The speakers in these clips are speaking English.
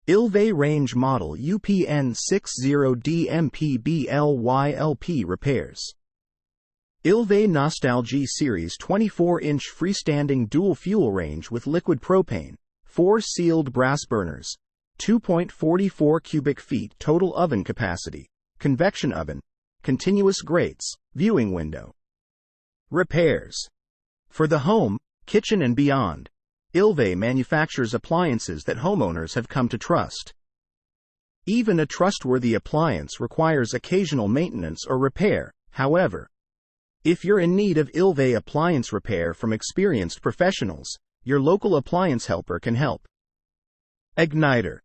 Ilve range model UPN60DMPBLYLP repairs. Ilve Nostalgie Series 24-inch freestanding dual-fuel range with liquid propane, 4 sealed brass burners, 2.44 cubic feet total oven capacity, convection oven, continuous grates, viewing window. Repairs. For the home, kitchen and beyond, Ilve manufactures appliances that homeowners have come to trust. Even a trustworthy appliance requires occasional maintenance or repair, however. If you're in need of Ilve appliance repair from experienced professionals, your local appliance helper can help. Igniter.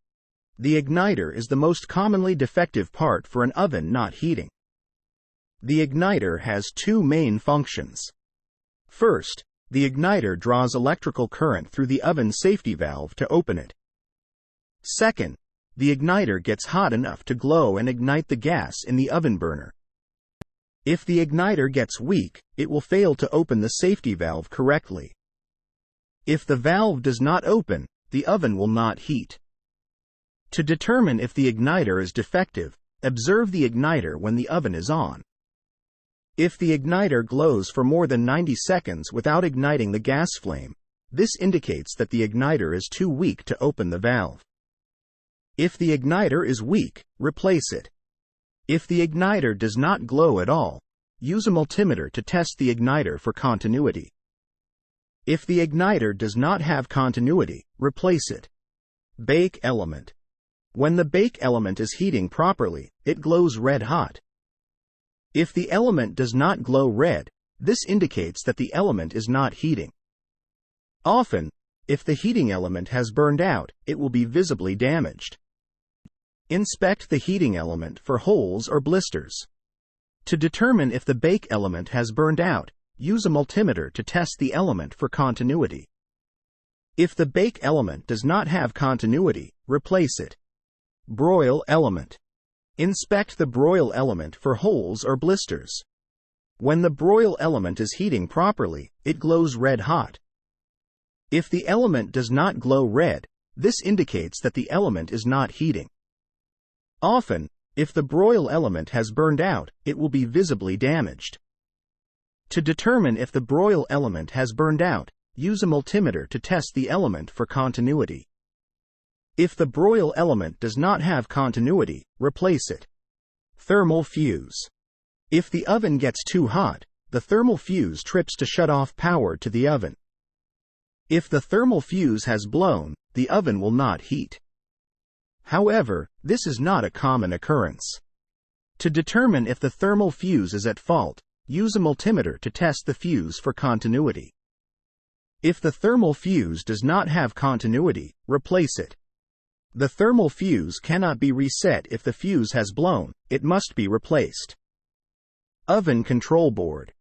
The igniter is the most commonly defective part for an oven not heating. The igniter has two main functions. First, the igniter draws electrical current through the oven safety valve to open it. Second, the igniter gets hot enough to glow and ignite the gas in the oven burner. If the igniter gets weak, it will fail to open the safety valve correctly. If the valve does not open, the oven will not heat. To determine if the igniter is defective, observe the igniter when the oven is on. If the igniter glows for more than 90 seconds without igniting the gas flame, this indicates that the igniter is too weak to open the valve. If the igniter is weak, replace it. If the igniter does not glow at all, use a multimeter to test the igniter for continuity. If the igniter does not have continuity, replace it. Bake element. When the bake element is heating properly, it glows red hot. If the element does not glow red, this indicates that the element is not heating. Often, if the heating element has burned out, it will be visibly damaged. Inspect the heating element for holes or blisters. To determine if the bake element has burned out, use a multimeter to test the element for continuity. If the bake element does not have continuity, replace it. Broil element. Inspect the broil element for holes or blisters. When the broil element is heating properly, it glows red hot. If the element does not glow red, this indicates that the element is not heating. Often, if the broil element has burned out, it will be visibly damaged. To determine if the broil element has burned out, use a multimeter to test the element for continuity. If the broil element does not have continuity, replace it. Thermal fuse. If the oven gets too hot, the thermal fuse trips to shut off power to the oven. If the thermal fuse has blown, the oven will not heat. However, this is not a common occurrence. To determine if the thermal fuse is at fault, use a multimeter to test the fuse for continuity. If the thermal fuse does not have continuity, replace it. The thermal fuse cannot be reset if the fuse has blown, it must be replaced. Oven control board.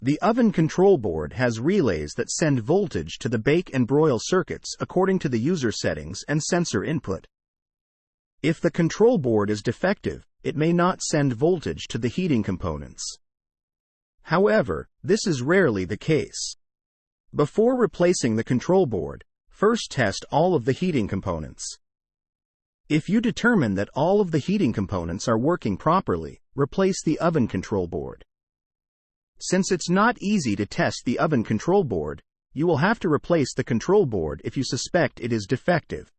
The oven control board has relays that send voltage to the bake and broil circuits according to the user settings and sensor input. If the control board is defective, it may not send voltage to the heating components. However, this is rarely the case. Before replacing the control board, first test all of the heating components. If you determine that all of the heating components are working properly, replace the oven control board. Since it's not easy to test the oven control board, you will have to replace the control board if you suspect it is defective.